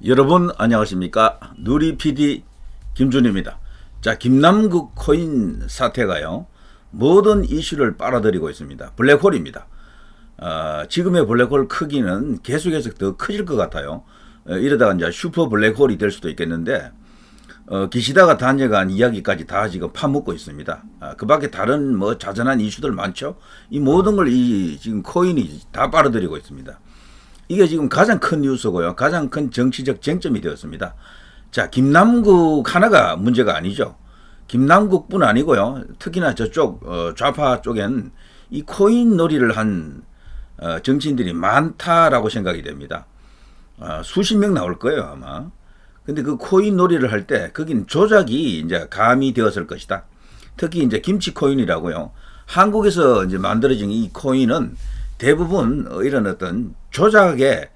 여러분 안녕하십니까? 누리 PD 김준입니다. 자, 김남국 코인 사태가요, 모든 이슈를 빨아들이고 있습니다. 블랙홀입니다. 지금의 블랙홀 크기는 계속해서 더 커질 것 같아요. 이러다가 이제 슈퍼 블랙홀이 될 수도 있겠는데, 기시다가 단정한 이야기까지 다 지금 파묻고 있습니다. 그 밖에 다른 뭐 자잘한 이슈들 많죠? 이 모든 걸 지금 코인이 다 빨아들이고 있습니다. 이게 지금 가장 큰 뉴스고요. 가장 큰 정치적 쟁점이 되었습니다. 자, 김남국 하나가 문제가 아니죠. 김남국뿐 아니고요. 특히나 저쪽 좌파 쪽엔 이 코인 놀이를 한 정치인들이 많다라고 생각이 됩니다. 수십 명 나올 거예요, 아마. 근데 그 코인 놀이를 할 때 거긴 조작이 이제 가미되었을 것이다. 특히 이제 김치 코인이라고요. 한국에서 이제 만들어진 이 코인은 대부분 이런 어떤 조작에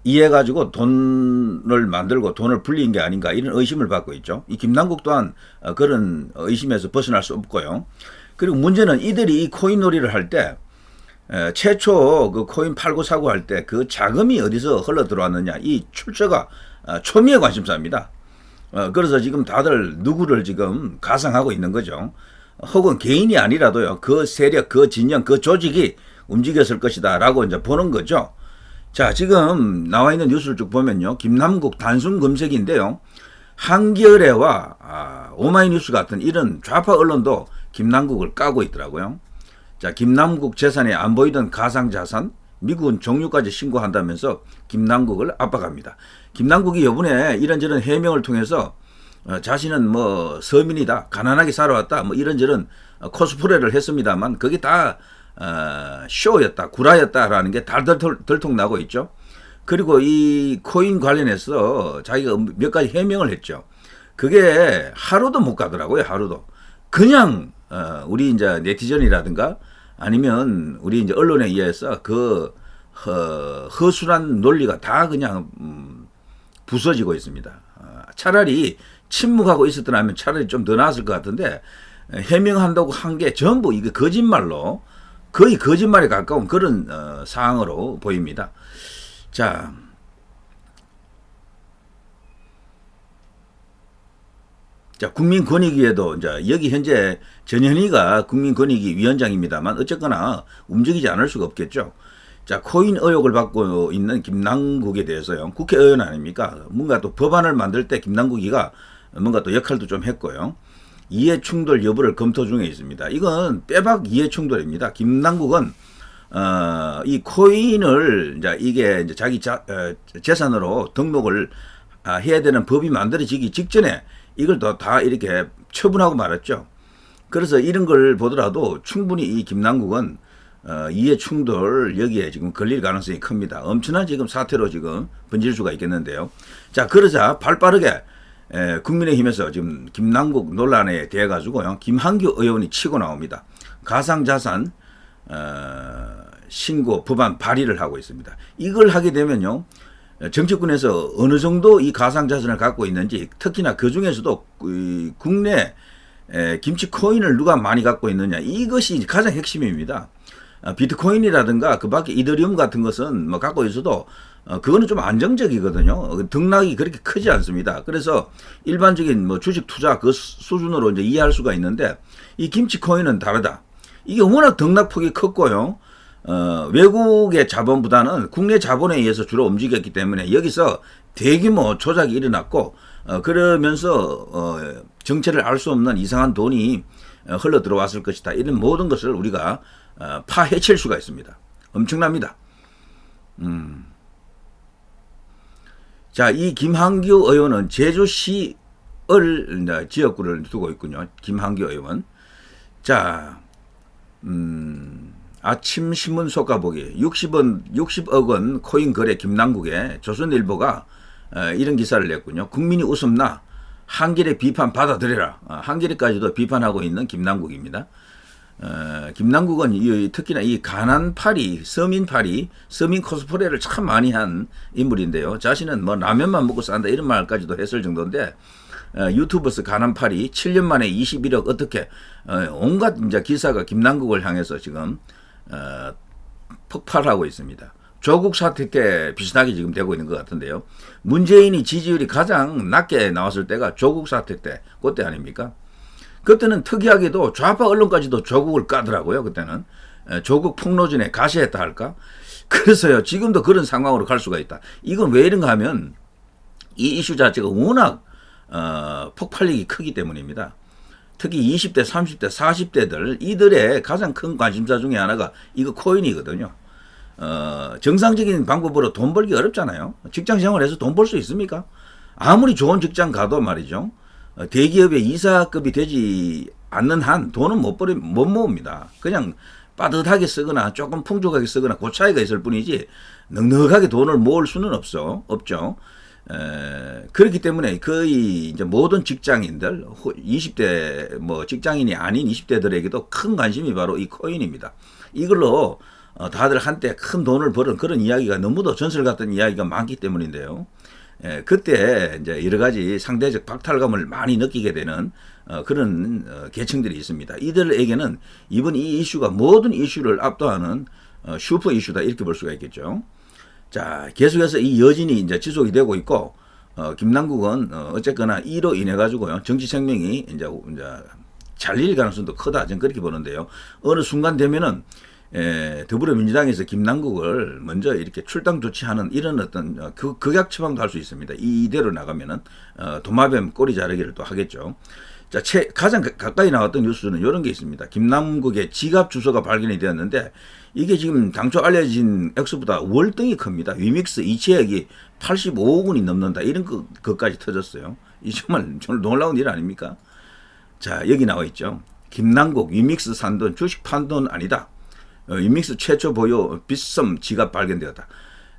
의해가지고 돈을 만들고 돈을 불린 게 아닌가, 이런 의심을 받고 있죠. 이 김남국 또한 그런 의심에서 벗어날 수 없고요. 그리고 문제는 이들이 이 코인 놀이를 할 때 최초 그 코인 팔고 사고 할 때 그 자금이 어디서 흘러 들어왔느냐, 이 출처가 초미의 관심사입니다. 그래서 지금 다들 누구를 지금 가상하고 있는 거죠. 혹은 개인이 아니라도요, 그 세력, 그 진영, 그 조직이 움직였을 것이다 라고 이제 보는 거죠. 자, 지금 나와 있는 뉴스를 쭉 보면요, 김남국 단순 검색인데요, 한겨레와 오마이뉴스 같은 이런 좌파 언론도 김남국을 까고 있더라고요. 자, 김남국 재산에 안 보이던 가상자산, 미국은 종류까지 신고한다면서 김남국을 압박합니다. 김남국이 이번에 이런저런 해명을 통해서 자신은 뭐 서민이다, 가난하게 살아왔다, 뭐 이런저런 코스프레를 했습니다만 그게 다 쇼였다, 구라였다라는 게 다 들통나고 있죠. 그리고 이 코인 관련해서 자기가 몇 가지 해명을 했죠. 그게 하루도 못 가더라고요. 하루도. 그냥 우리 이제 네티즌이라든가 아니면 우리 이제 언론에 의해서 그 허술한 논리가 다 그냥 부서지고 있습니다. 차라리 침묵하고 있었더라면 차라리 좀 더 나았을 것 같은데, 해명한다고 한 게 전부 이게 거짓말로, 거의 거짓말에 가까운 그런 상황으로 보입니다. 자, 국민권익위에도 이제 여기 현재 전현희가 국민권익위 위원장입니다만 어쨌거나 움직이지 않을 수가 없겠죠. 자, 코인 의혹을 받고 있는 김남국에 대해서요, 국회의원 아닙니까? 뭔가 또 법안을 만들 때 김남국이가 뭔가 또 역할도 좀 했고요. 이해충돌 여부를 검토 중에 있습니다. 이건 빼박 이해충돌입니다. 김남국은 이 코인을 이게 이제 자기 재산으로 등록을 해야 되는 법이 만들어지기 직전에 이걸 다 이렇게 처분하고 말았죠. 그래서 이런 걸 보더라도 충분히 이 김남국은 이해충돌 여기에 지금 걸릴 가능성이 큽니다. 엄청난 지금 사태로 지금 번질 수가 있겠는데요. 자, 그러자 발빠르게 국민의힘에서 지금 김남국 논란에 대해 가지고요, 김한규 의원이 치고 나옵니다. 가상자산 신고 법안 발의를 하고 있습니다. 이걸 하게 되면요, 정치권에서 어느 정도 이 가상자산을 갖고 있는지, 특히나 그 중에서도 국내 김치 코인을 누가 많이 갖고 있느냐, 이것이 가장 핵심입니다. 비트코인이라든가 그 밖에 이더리움 같은 것은 뭐 갖고 있어도 그거는 좀 안정적이거든요. 등락이 그렇게 크지 않습니다. 그래서 일반적인 뭐 주식 투자 그 수준으로 이제 이해할 수가 있는데, 이 김치 코인은 다르다. 이게 워낙 등락폭이 컸고요. 외국의 자본보다는 국내 자본에 의해서 주로 움직였기 때문에 여기서 대규모 조작이 일어났고, 그러면서 정체를 알 수 없는 이상한 돈이 흘러 들어왔을 것이다. 이런 모든 것을 우리가 파헤칠 수가 있습니다. 엄청납니다. 자, 이 김한규 의원은 제주시을 지역구를 두고 있군요. 김한규 의원. 자, 아침 신문 속가보기 60억 원 코인 거래 김남국에 조선일보가 이런 기사를 냈군요. 국민이 웃음나 한겨레 비판 받아들여라. 한겨레까지도 비판하고 있는 김남국입니다. 김남국은 특히나 이 가난파리, 서민파리, 서민 코스프레를 참 많이 한 인물인데요. 자신은 뭐 라면만 먹고 산다 이런 말까지도 했을 정도인데, 유튜버스 가난파리 7년 만에 21억 어떻게, 온갖 이제 기사가 김남국을 향해서 지금 폭발하고 있습니다. 조국 사태 때 비슷하게 지금 되고 있는 것 같은데요. 문재인이 지지율이 가장 낮게 나왔을 때가 조국 사태 때, 그때 아닙니까? 그때는 특이하게도 좌파 언론까지도 조국을 까더라고요. 그때는 조국 폭로전에 가세했다 할까? 그래서요, 지금도 그런 상황으로 갈 수가 있다. 이건 왜 이런가 하면 이 이슈 자체가 워낙 폭발력이 크기 때문입니다. 특히 20대, 30대, 40대들 이들의 가장 큰 관심사 중에 하나가 이거 코인이거든요. 정상적인 방법으로 돈 벌기 어렵잖아요. 직장 생활에서 돈 벌 수 있습니까? 아무리 좋은 직장 가도 말이죠. 대기업의 이사급이 되지 않는 한 돈은 못 모읍니다. 그냥 빠듯하게 쓰거나 조금 풍족하게 쓰거나 그 차이가 있을 뿐이지 넉넉하게 돈을 모을 수는 없죠. 그렇기 때문에 거의 이제 모든 직장인들 20대 뭐 직장인이 아닌 20대들에게도 큰 관심이 바로 이 코인입니다. 이걸로 다들 한때 큰 돈을 버는 그런 이야기가 너무도 전설 같은 이야기가 많기 때문인데요. 그때 이제 여러 가지 상대적 박탈감을 많이 느끼게 되는 그런 계층들이 있습니다. 이들에게는 이번 이 이슈가 모든 이슈를 압도하는 슈퍼 이슈다 이렇게 볼 수가 있겠죠. 자, 계속해서 이 여진이 이제 지속이 되고 있고, 김남국은 어쨌거나 이로 인해 가지고요 정치 생명이 이제 잘릴 가능성도 크다 저는 그렇게 보는데요. 어느 순간 되면은 더불어민주당에서 김남국을 먼저 이렇게 출당 조치하는 이런 어떤 극약 처방도 할 수 있습니다. 이대로 나가면은 도마뱀 꼬리 자르기를 또 하겠죠. 자, 가장 가까이 나왔던 뉴스는 이런 게 있습니다. 김남국의 지갑 주소가 발견이 되었는데 이게 지금 당초 알려진 액수보다 월등히 큽니다. 위믹스 이체액이 85억 원이 넘는다. 이런 것까지 터졌어요. 이 정말 놀라운 일 아닙니까? 자, 여기 나와 있죠. 김남국 위믹스 산 돈 주식 판 돈 아니다. 위믹스 최초 보유 빗썸 지갑 발견되었다.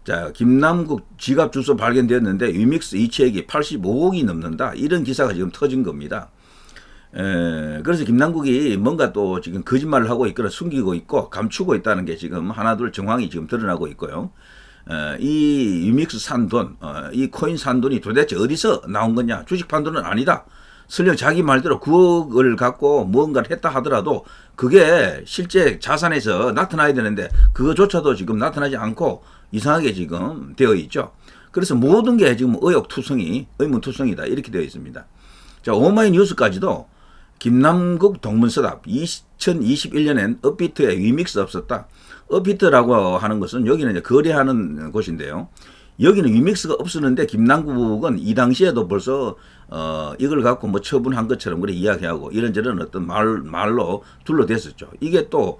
자, 김남국 지갑 주소 발견되었는데 위믹스 이체액이 85억이 넘는다. 이런 기사가 지금 터진 겁니다. 그래서 김남국이 뭔가 또 지금 거짓말을 하고 있거나 숨기고 있고 감추고 있다는 게 지금 하나둘 정황이 지금 드러나고 있고요. 이 위믹스 산 돈, 이 코인 산 돈이 도대체 어디서 나온 거냐? 주식 판 돈은 아니다. 설령 자기 말대로 9억을 갖고 무언가를 했다 하더라도 그게 실제 자산에서 나타나야 되는데 그거조차도 지금 나타나지 않고 이상하게 지금 되어 있죠. 그래서 모든 게 지금 의문투성이다 이렇게 되어 있습니다. 자, 오마이뉴스까지도 김남국 동문서답 2021년엔 업비트에 위믹스 없었다. 업비트라고 하는 것은 여기는 이제 거래하는 곳인데요. 여기는 위믹스가 없었는데 김남국은 이 당시에도 벌써 이걸 갖고 뭐 처분한 것처럼 그래 이야기하고 이런저런 어떤 말로 둘러댔었죠. 이게 또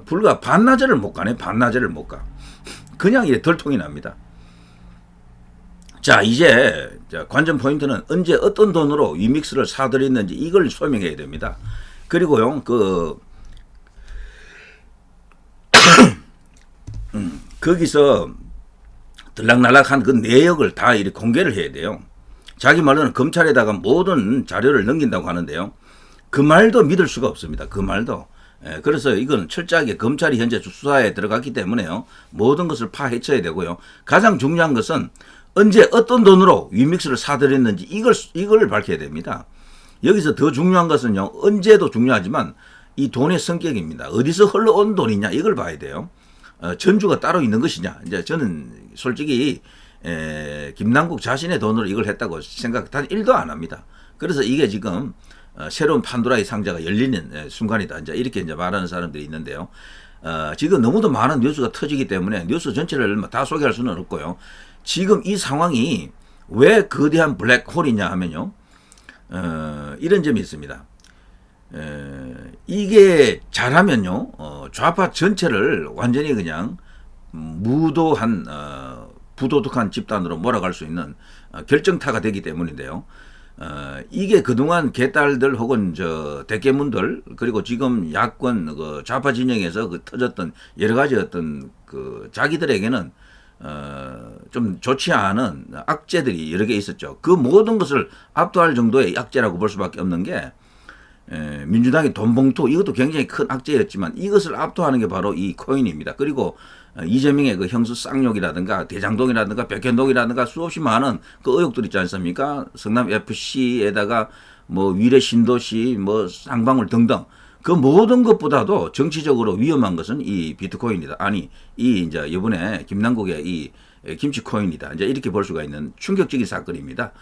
불과 반나절을 못 가네. 반나절을 못 가. 그냥 이게 덜통이 납니다. 자, 이제 관전 포인트는 언제 어떤 돈으로 위믹스를 사들였는지 이걸 소명해야 됩니다. 그리고요, 거기서 들락날락한 그 내역을 다 이렇게 공개를 해야 돼요. 자기 말로는 검찰에다가 모든 자료를 넘긴다고 하는데요. 그 말도 믿을 수가 없습니다. 그 말도. 그래서 이건 철저하게 검찰이 현재 수사에 들어갔기 때문에요. 모든 것을 파헤쳐야 되고요. 가장 중요한 것은 언제 어떤 돈으로 위믹스를 사들였는지 이걸 밝혀야 됩니다. 여기서 더 중요한 것은요. 언제도 중요하지만 이 돈의 성격입니다. 어디서 흘러온 돈이냐 이걸 봐야 돼요. 전주가 따로 있는 것이냐. 이제 저는 솔직히 김남국 자신의 돈으로 이걸 했다고 생각 단 1도 안 합니다. 그래서 이게 지금 새로운 판도라의 상자가 열리는 순간이다. 이렇게 말하는 사람들이 있는데요. 지금 너무도 많은 뉴스가 터지기 때문에 뉴스 전체를 다 소개할 수는 없고요. 지금 이 상황이 왜 거대한 블랙홀이냐 하면요. 이런 점이 있습니다. 이게 잘하면요. 좌파 전체를 완전히 그냥 무도한 부도덕한 집단으로 몰아갈 수 있는 결정타가 되기 때문인데요. 이게 그동안 개딸들 혹은 대깨문들 그리고 지금 야권 좌파 진영에서 터졌던 여러 가지 어떤 자기들에게는 좀 좋지 않은 악재들이 여러 개 있었죠. 그 모든 것을 압도할 정도의 악재라고 볼 수밖에 없는 게 민주당의 돈봉투 이것도 굉장히 큰 악재였지만 이것을 압도하는 게 바로 이 코인입니다. 그리고 이재명의 그 형수 쌍욕이라든가 대장동이라든가 백현동이라든가 수없이 많은 그 의혹들 있지 않습니까? 성남 FC에다가 뭐 위례 신도시 뭐 쌍방울 등등 그 모든 것보다도 정치적으로 위험한 것은 이 비트코인이다. 아니, 이 이제 이번에 김남국의 이 김치코인이다. 이제 이렇게 볼 수가 있는 충격적인 사건입니다.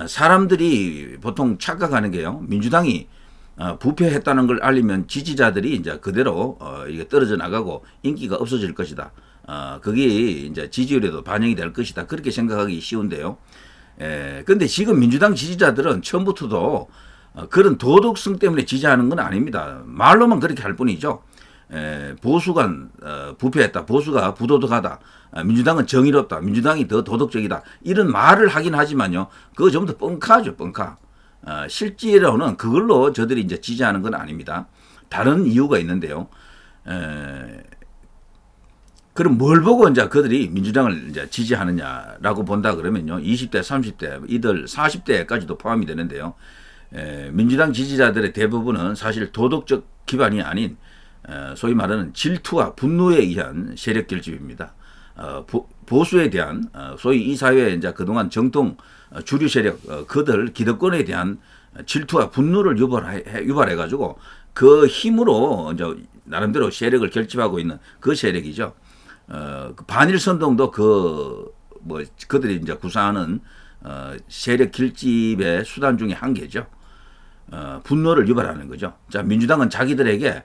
사람들이 보통 착각하는 게요. 민주당이 부패했다는 걸 알리면 지지자들이 이제 그대로 이게 떨어져 나가고 인기가 없어질 것이다. 그게 이제 지지율에도 반영이 될 것이다. 그렇게 생각하기 쉬운데요. 근데 지금 민주당 지지자들은 처음부터도 그런 도덕성 때문에 지지하는 건 아닙니다. 말로만 그렇게 할 뿐이죠. 보수가 부패했다. 보수가 부도덕하다. 민주당은 정의롭다. 민주당이 더 도덕적이다. 이런 말을 하긴 하지만요. 그거 전부 다 뻥카죠. 뻥카. 실제로는 그걸로 저들이 이제 지지하는 건 아닙니다. 다른 이유가 있는데요. 그럼 뭘 보고 이제 그들이 민주당을 이제 지지하느냐라고 본다 그러면요. 20대, 30대, 이들 40대까지도 포함이 되는데요. 민주당 지지자들의 대부분은 사실 도덕적 기반이 아닌 소위 말하는 질투와 분노에 의한 세력 결집입니다. 보수에 대한 소위 이 사회에 이제 그동안 정통 주류 세력 그들 기득권에 대한 질투와 분노를 유발해 가지고 그 힘으로 이제 나름대로 세력을 결집하고 있는 그 세력이죠. 그 반일 선동도 그들이 이제 구사하는 세력 결집의 수단 중에 한 개죠. 분노를 유발하는 거죠. 자, 민주당은 자기들에게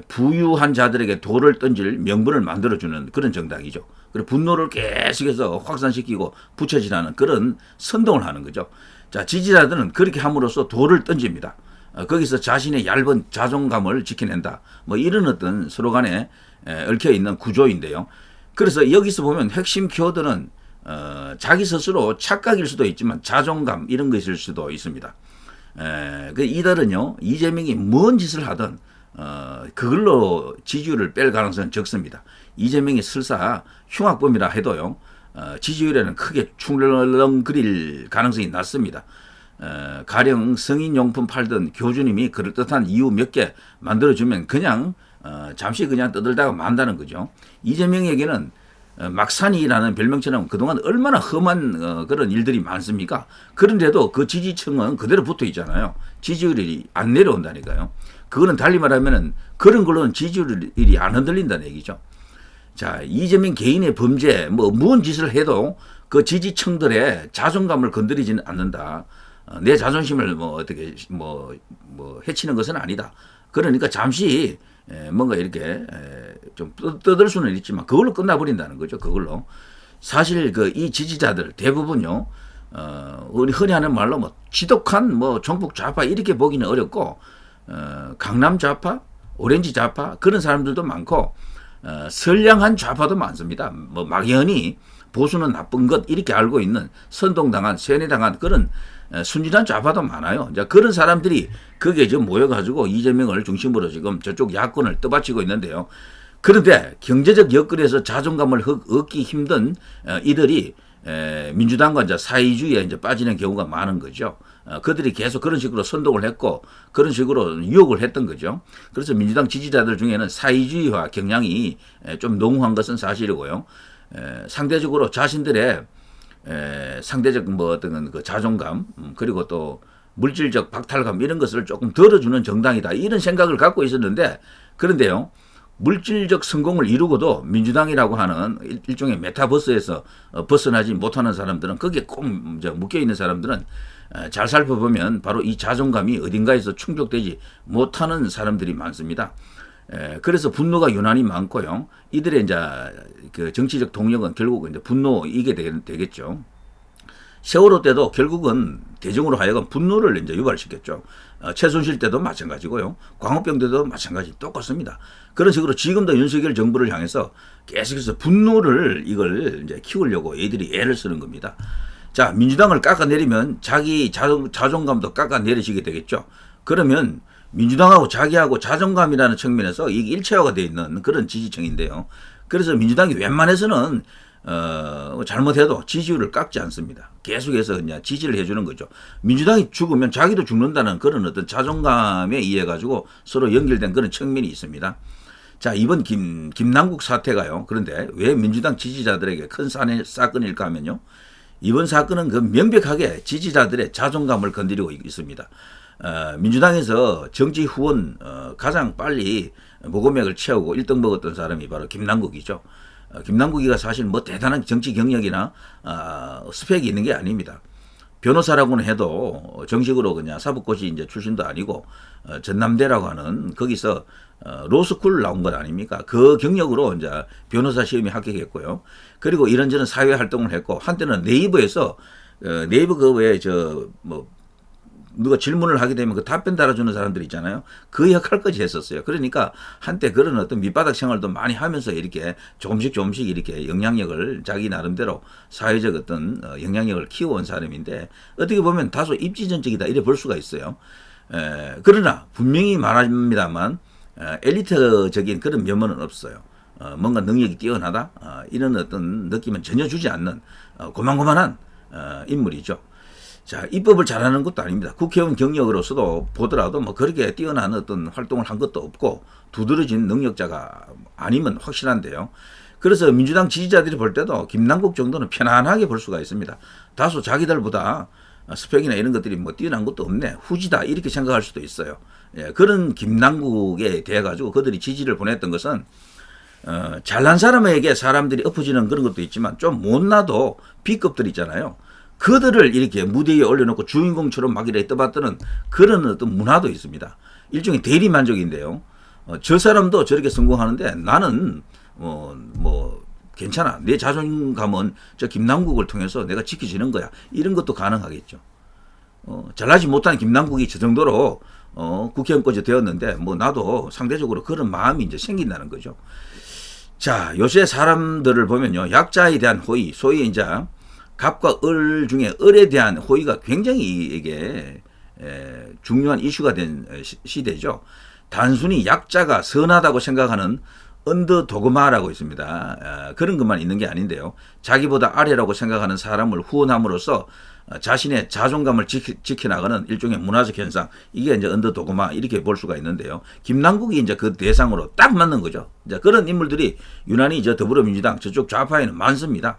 부유한 자들에게 돌을 던질 명분을 만들어주는 그런 정당이죠. 그리고 분노를 계속해서 확산시키고 부채질하는 그런 선동을 하는 거죠. 자, 지지자들은 그렇게 함으로써 돌을 던집니다. 거기서 자신의 얇은 자존감을 지켜낸다. 뭐 이런 어떤 서로 간에 얽혀 있는 구조인데요. 그래서 여기서 보면 핵심 키워드는 자기 스스로 착각일 수도 있지만 자존감 이런 것일 수도 있습니다. 이들은요, 이재명이 뭔 짓을 하든 그걸로 지지율을 뺄 가능성은 적습니다. 이재명이 설사 흉악범이라 해도요, 지지율에는 크게 출렁거릴 가능성이 낮습니다. 가령 성인용품 팔던 교주님이 그럴듯한 이유 몇 개 만들어주면 그냥 잠시 그냥 떠들다가 만다는 거죠. 이재명에게는 막산이라는 별명처럼 그동안 얼마나 험한 그런 일들이 많습니까? 그런데도 그 지지층은 그대로 붙어 있잖아요. 지지율이 안 내려온다니까요. 그거는 달리 말하면은 그런 걸로는 지지율이 안 흔들린다는 얘기죠. 자, 이재명 개인의 범죄, 무슨 짓을 해도 그 지지층들의 자존감을 건드리지는 않는다. 내 자존심을 어떻게 해치는 것은 아니다. 그러니까 잠시 뭔가 이렇게 좀 떠들 수는 있지만 그걸로 끝나버린다는 거죠. 그걸로. 사실 이 지지자들 대부분요, 우리 흔히 하는 말로 지독한 종북 좌파 이렇게 보기는 어렵고, 강남 좌파, 오렌지 좌파 그런 사람들도 많고, 선량한 좌파도 많습니다. 막연히 보수는 나쁜 것 이렇게 알고 있는 선동당한, 세뇌당한 그런 순진한 좌파도 많아요. 이제 그런 사람들이 거기에 지금 모여가지고 이재명을 중심으로 지금 저쪽 야권을 떠받치고 있는데요. 그런데 경제적 여건에서 자존감을 얻기 힘든 이들이 민주당과 이제 사회주의에 이제 빠지는 경우가 많은 거죠. 그들이 계속 그런 식으로 선동을 했고 그런 식으로 유혹을 했던 거죠. 그래서 민주당 지지자들 중에는 사회주의화 경향이 좀 농후한 것은 사실이고요. 상대적으로 자신들의 상대적 어떤 그 자존감 그리고 또 물질적 박탈감 이런 것을 조금 덜어주는 정당이다 이런 생각을 갖고 있었는데, 그런데요, 물질적 성공을 이루고도 민주당이라고 하는 일종의 메타버스에서 벗어나지 못하는 사람들은, 거기에 꼭 묶여 있는 사람들은 잘 살펴보면 바로 이 자존감이 어딘가에서 충족되지 못하는 사람들이 많습니다. 그래서 분노가 유난히 많고요. 이들의 이제 그 정치적 동력은 결국은 이제 분노이게 되겠죠. 세월호 때도 결국은 대중으로 하여금 분노를 이제 유발시켰죠. 최순실 때도 마찬가지고요. 광우병 때도 마찬가지 똑같습니다. 그런 식으로 지금도 윤석열 정부를 향해서 계속해서 분노를 이걸 이제 키우려고 애들이 애를 쓰는 겁니다. 자, 민주당을 깎아내리면 자기 자존감도 깎아내리시게 되겠죠. 그러면 민주당하고 자기하고 자존감이라는 측면에서 이게 일체화가 되어 있는 그런 지지층인데요. 그래서 민주당이 웬만해서는 잘못해도 지지율을 깎지 않습니다. 계속해서 그냥 지지를 해주는 거죠. 민주당이 죽으면 자기도 죽는다는 그런 어떤 자존감에 의해 가지고 서로 연결된 그런 측면이 있습니다. 자, 이번 김남국 사태가요. 그런데 왜 민주당 지지자들에게 큰 사건일까 하면요. 이번 사건은 그 명백하게 지지자들의 자존감을 건드리고 있습니다. 민주당에서 정치 후원 가장 빨리 모금액을 채우고 1등 먹었던 사람이 바로 김남국이죠. 김남국이가 사실 뭐 대단한 정치 경력이나 스펙이 있는 게 아닙니다. 변호사라고는 해도 정식으로 그냥 사법고시 이제 출신도 아니고 전남대라고 하는 거기서 로스쿨 나온 것 아닙니까? 그 경력으로 이제 변호사 시험에 합격했고요. 그리고 이런저런 사회 활동을 했고 한때는 네이버에서 네이버 그 외에 뭐 누가 질문을 하게 되면 그 답변 달아주는 사람들 있잖아요. 그 역할까지 했었어요. 그러니까 한때 그런 어떤 밑바닥 생활도 많이 하면서 이렇게 조금씩 이렇게 영향력을 자기 나름대로 사회적 어떤 영향력을 키워온 사람인데 어떻게 보면 다소 입지전적이다 이래 볼 수가 있어요. 그러나 분명히 말합니다만 엘리트적인 그런 면모는 없어요. 뭔가 능력이 뛰어나다 이런 어떤 느낌은 전혀 주지 않는 고만고만한 인물이죠. 자, 입법을 잘하는 것도 아닙니다. 국회의원 경력으로서도 보더라도 뭐 그렇게 뛰어난 어떤 활동을 한 것도 없고 두드러진 능력자가 아니면 확실한데요. 그래서 민주당 지지자들이 볼 때도 김남국 정도는 편안하게 볼 수가 있습니다. 다소 자기들보다 스펙이나 이런 것들이 뭐 뛰어난 것도 없네, 후지다 이렇게 생각할 수도 있어요. 예, 그런 김남국에 대해 가지고 그들이 지지를 보냈던 것은 잘난 사람에게 사람들이 엎어지는 그런 것도 있지만 좀 못나도 B급들 있잖아요. 그들을 이렇게 무대 위에 올려놓고 주인공처럼 막 이렇게 떠받드는 그런 어떤 문화도 있습니다. 일종의 대리만족인데요. 저 사람도 저렇게 성공하는데 나는 뭐 괜찮아. 내 자존감은 저 김남국을 통해서 내가 지켜지는 거야. 이런 것도 가능하겠죠. 잘나지 못한 김남국이 저 정도로 국회의원까지 되었는데 뭐 나도 상대적으로 그런 마음이 이제 생긴다는 거죠. 자, 요새 사람들을 보면요, 약자에 대한 호의, 소위 이제 갑과 을 중에 을에 대한 호의가 굉장히 이게 중요한 이슈가 된 시대죠. 단순히 약자가 선하다고 생각하는 언더도그마라고 있습니다. 그런 것만 있는 게 아닌데요. 자기보다 아래라고 생각하는 사람을 후원함으로써 자신의 자존감을 지켜나가는 일종의 문화적 현상. 이게 이제 언더도그마 이렇게 볼 수가 있는데요. 김남국이 이제 그 대상으로 딱 맞는 거죠. 이제 그런 인물들이 유난히 더불어민주당 저쪽 좌파에는 많습니다.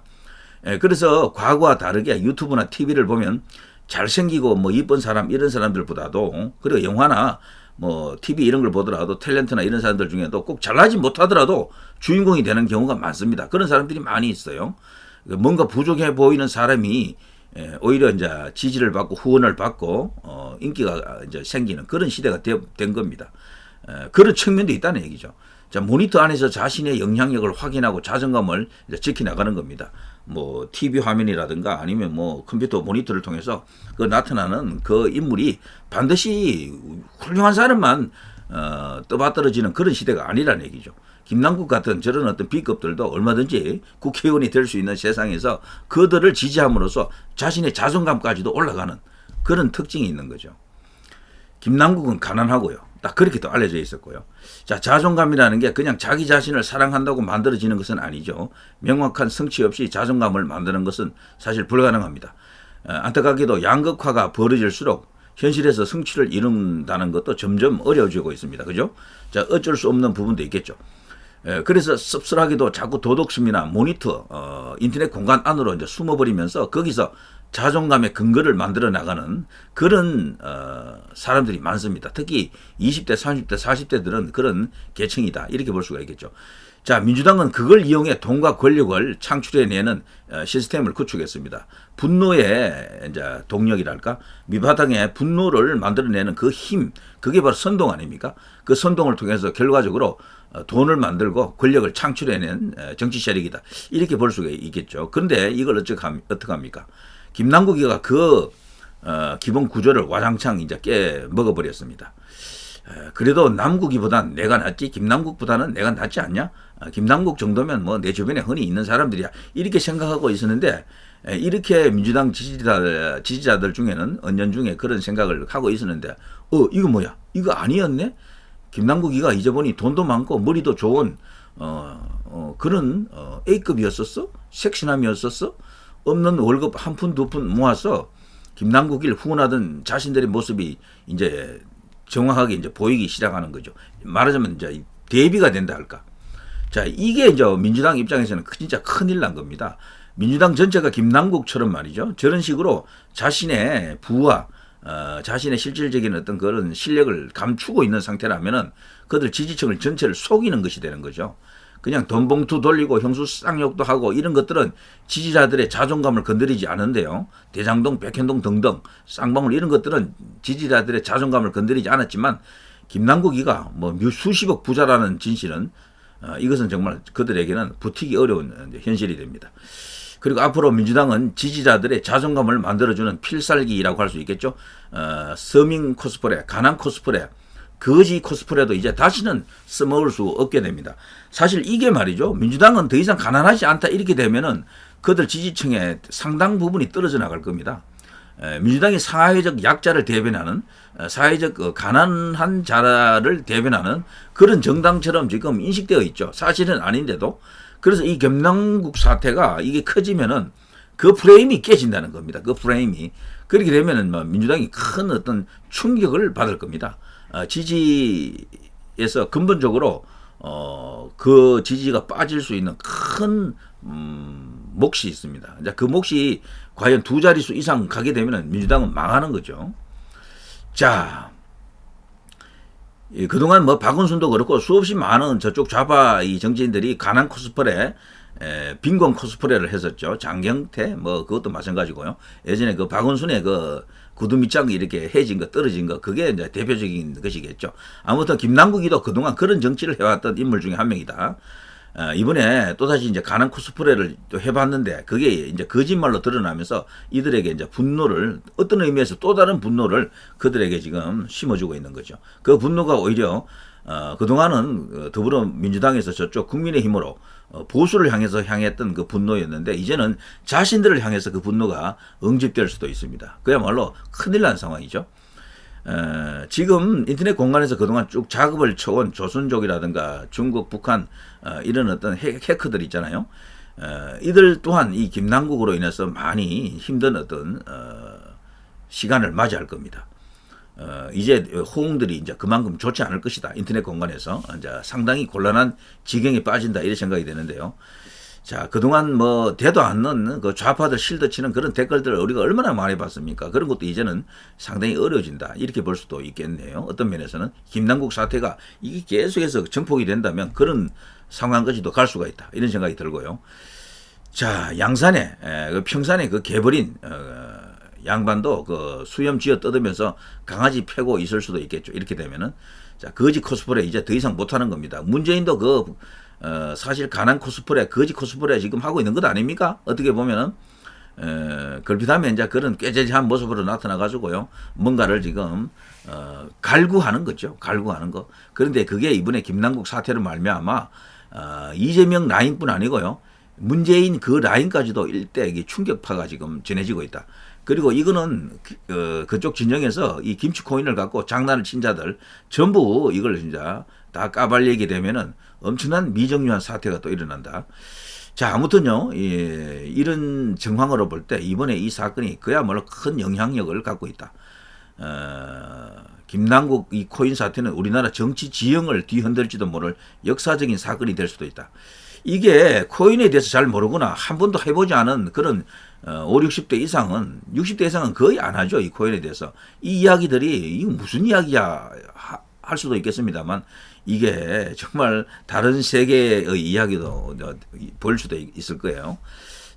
그래서 과거와 다르게 유튜브나 TV를 보면 잘생기고 뭐 이쁜 사람 이런 사람들보다도 그리고 영화나 뭐 TV 이런 걸 보더라도 탤런트나 이런 사람들 중에도 꼭 잘나지 못하더라도 주인공이 되는 경우가 많습니다. 그런 사람들이 많이 있어요. 뭔가 부족해 보이는 사람이 오히려 이제 지지를 받고 후원을 받고 인기가 이제 생기는 그런 시대가 된 겁니다. 그런 측면도 있다는 얘기죠. 자, 모니터 안에서 자신의 영향력을 확인하고 자존감을 지켜나가는 겁니다. 뭐 TV 화면이라든가 아니면 뭐 컴퓨터 모니터를 통해서 그 나타나는 그 인물이 반드시 훌륭한 사람만 떠받들어지는 그런 시대가 아니라는 얘기죠. 김남국 같은 저런 어떤 B급들도 얼마든지 국회의원이 될 수 있는 세상에서 그들을 지지함으로써 자신의 자존감까지도 올라가는 그런 특징이 있는 거죠. 김남국은 가난하고요. 딱 그렇게 또 알려져 있었고요. 자, 자존감이라는 게 그냥 자기 자신을 사랑한다고 만들어지는 것은 아니죠. 명확한 성취 없이 자존감을 만드는 것은 사실 불가능합니다. 안타깝게도 양극화가 벌어질수록 현실에서 성취를 이룬다는 것도 점점 어려워지고 있습니다. 그죠? 자, 어쩔 수 없는 부분도 있겠죠. 그래서 씁쓸하게도 자꾸 도덕심이나 모니터, 인터넷 공간 안으로 이제 숨어버리면서 거기서 자존감의 근거를 만들어 나가는 그런 사람들이 많습니다. 특히 20대, 30대, 40대들은 그런 계층이다. 이렇게 볼 수가 있겠죠. 자, 민주당은 그걸 이용해 돈과 권력을 창출해내는 시스템을 구축했습니다. 분노의 이제 동력이랄까? 밑바닥에 분노를 만들어내는 그 힘, 그게 바로 선동 아닙니까? 그 선동을 통해서 결과적으로 돈을 만들고 권력을 창출해낸 정치 세력이다. 이렇게 볼 수가 있겠죠. 그런데 이걸 어떻게 합니까? 김남국이가 그 기본 구조를 와장창 이제 깨 먹어버렸습니다. 그래도 남국이보단 내가 낫지, 김남국보다는 내가 낫지 않냐? 김남국 정도면 뭐 내 주변에 흔히 있는 사람들이야. 이렇게 생각하고 있었는데 이렇게 민주당 지지자들 중에는 은연중에 그런 생각을 하고 있었는데 이거 뭐야? 이거 아니었네? 김남국이가 잊어보니 돈도 많고 머리도 좋은 그런 A급이었었어? 섹시남이었었어? 없는 월급 한 푼 두 푼 모아서 김남국이를 후원하던 자신들의 모습이 이제 정확하게 이제 보이기 시작하는 거죠. 말하자면 이제 대비가 된다 할까. 자, 이게 이제 민주당 입장에서는 진짜 큰일 난 겁니다. 민주당 전체가 김남국처럼 말이죠. 저런 식으로 자신의 부와 자신의 실질적인 어떤 그런 실력을 감추고 있는 상태라면은 그들 지지층을 전체를 속이는 것이 되는 거죠. 그냥 돈 봉투 돌리고 형수 쌍욕도 하고 이런 것들은 지지자들의 자존감을 건드리지 않은데요. 대장동, 백현동 등등 쌍방울 이런 것들은 지지자들의 자존감을 건드리지 않았지만 김남국이가 뭐 수십억 부자라는 진실은 이것은 정말 그들에게는 버티기 어려운 현실이 됩니다. 그리고 앞으로 민주당은 지지자들의 자존감을 만들어주는 필살기라고 할 수 있겠죠. 서민 코스프레, 가난 코스프레, 거지 코스프레도 이제 다시는 써먹을 수 없게 됩니다. 사실 이게 말이죠. 민주당은 더 이상 가난하지 않다 이렇게 되면은 그들 지지층의 상당 부분이 떨어져 나갈 겁니다. 민주당이 사회적 약자를 대변하는 사회적 가난한 자를 대변하는 그런 정당처럼 지금 인식되어 있죠. 사실은 아닌데도. 그래서 이 김남국 사태가 이게 커지면은 그 프레임이 깨진다는 겁니다. 그 프레임이. 그렇게 되면은 뭐 민주당이 큰 어떤 충격을 받을 겁니다. 지지에서 근본적으로 그 지지가 빠질 수 있는 큰 몫이 있습니다. 이제 그 몫이 과연 두 자릿수 이상 가게 되면은 민주당은 망하는 거죠. 자, 그동안 뭐 박원순도 그렇고 수없이 많은 저쪽 좌파 이 정치인들이 가난 코스프레, 빈곤 코스프레를 했었죠. 장경태 뭐 그것도 마찬가지고요. 예전에 그 박원순의 그 구두 밑장이 이렇게 해진 거 떨어진 거 그게 이제 대표적인 것이겠죠. 아무튼 김남국이도 그동안 그런 정치를 해왔던 인물 중에 한 명이다. 이번에 또다시 이제 가난 코스프레를 또 해봤는데 그게 이제 거짓말로 드러나면서 이들에게 이제 분노를 어떤 의미에서 또 다른 분노를 그들에게 지금 심어주고 있는 거죠. 그 분노가 오히려 그동안은 더불어민주당에서 저쪽 국민의힘으로 보수를 향해서 향했던 그 분노였는데 이제는 자신들을 향해서 그 분노가 응집될 수도 있습니다. 그야말로 큰일 난 상황이죠. 지금 인터넷 공간에서 그동안 쭉 작업을 쳐온 조선족이라든가 중국, 북한 이런 어떤 해커들 있잖아요. 이들 또한 이 김남국으로 인해서 많이 힘든 어떤 시간을 맞이할 겁니다. 이제 호응들이 이제 그만큼 좋지 않을 것이다. 인터넷 공간에서 이제 상당히 곤란한 지경에 빠진다 이런 생각이 되는데요. 자, 그동안 뭐 되도 않는 그 좌파들 실드 치는 그런 댓글들을 우리가 얼마나 많이 봤습니까? 그런 것도 이제는 상당히 어려워진다. 이렇게 볼 수도 있겠네요. 어떤 면에서는 김남국 사태가 이게 계속해서 정폭이 된다면 그런 상황까지도 갈 수가 있다. 이런 생각이 들고요. 자, 양산에 그 평산에 그 개버린 양반도 그 수염 쥐어 뜯으면서 강아지 패고 있을 수도 있겠죠. 이렇게 되면은 자, 거지 코스프레 이제 더 이상 못하는 겁니다. 문재인도 그 사실 가난 코스프레, 거지 코스프레 지금 하고 있는 것 아닙니까? 어떻게 보면은 걸핏하면 이제 그런 꾀죄죄한 모습으로 나타나가지고요, 뭔가를 지금 갈구하는 거죠. 갈구하는 거. 그런데 그게 이번에 김남국 사태로 말미암아 이재명 라인뿐 아니고요, 문재인 그 라인까지도 일대 이게 충격파가 지금 전해지고 있다. 그리고 이거는 그쪽 진영에서 이 김치 코인을 갖고 장난을 친 자들 전부 이걸 진짜 다 까발리게 되면은 엄청난 미정유한 사태가 또 일어난다. 자, 아무튼요, 이런 정황으로 볼 때 이번에 이 사건이 그야말로 큰 영향력을 갖고 있다. 김남국 이 코인 사태는 우리나라 정치 지형을 뒤흔들지도 모를 역사적인 사건이 될 수도 있다. 이게 코인에 대해서 잘 모르거나 한 번도 해보지 않은 그런 5, 60대 이상은 60대 이상은 거의 안 하죠. 이 코인에 대해서. 이 이야기들이 이거 무슨 이야기야 할 수도 있겠습니다만 이게 정말 다른 세계의 이야기도 볼 수도 있을 거예요.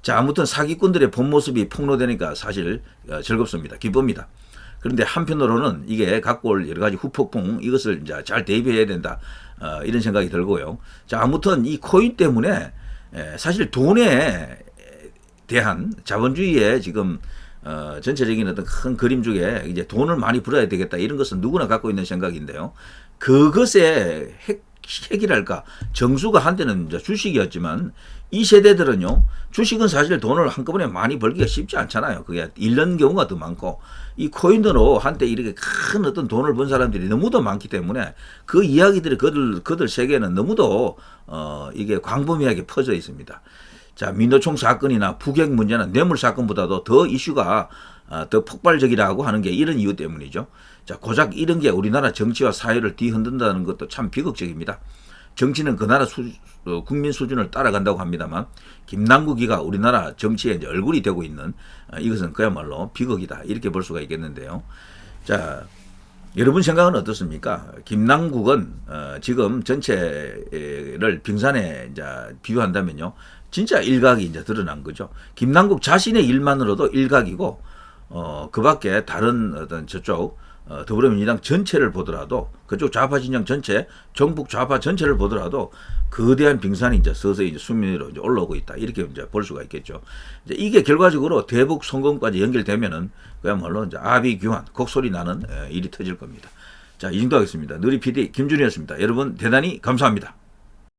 자, 아무튼 사기꾼들의 본 모습이 폭로되니까 사실 즐겁습니다. 기쁩니다. 그런데 한편으로는 이게 갖고 올 여러 가지 후폭풍 이것을 이제 잘 대비해야 된다. 이런 생각이 들고요. 자, 아무튼 이 코인 때문에 사실 돈에 대한 자본주의의 지금 전체적인 어떤 큰 그림 중에 이제 돈을 많이 벌어야 되겠다 이런 것은 누구나 갖고 있는 생각인데요. 그것의 핵이랄까 정수가 한때는 이제 주식이었지만 이 세대들은요, 주식은 사실 돈을 한꺼번에 많이 벌기가 쉽지 않잖아요. 그게 잃는 경우가 더 많고 이 코인으로 한때 이렇게 큰 어떤 돈을 번 사람들이 너무도 많기 때문에 그 이야기들이 그들 세계에는 너무도 이게 광범위하게 퍼져 있습니다. 자, 민노총 사건이나 북핵 문제나 뇌물 사건보다도 더 이슈가 더 폭발적이라고 하는 게 이런 이유 때문이죠. 자, 고작 이런 게 우리나라 정치와 사회를 뒤흔든다는 것도 참 비극적입니다. 정치는 그 나라 국민 수준을 따라간다고 합니다만 김남국이가 우리나라 정치의 이제 얼굴이 되고 있는 이것은 그야말로 비극이다 이렇게 볼 수가 있겠는데요. 자, 여러분 생각은 어떻습니까? 김남국은 지금 전체를 빙산에 이제 비유한다면요, 진짜 일각이 이제 드러난 거죠. 김남국 자신의 일만으로도 일각이고, 그밖에 다른 어떤 저쪽 더불어민주당 전체를 보더라도, 그쪽 좌파 진영 전체, 정북 좌파 전체를 보더라도 거대한 빙산이 이제 서서히 이제 수면 위로 이제 올라오고 있다, 이렇게 이제 볼 수가 있겠죠. 이제 이게 결과적으로 대북 성공까지 연결되면은 그야말로 이제 아비규환, 곡소리 나는 일이 터질 겁니다. 자, 이 정도 하겠습니다. 누리 PD 김준이었습니다. 여러분 대단히 감사합니다.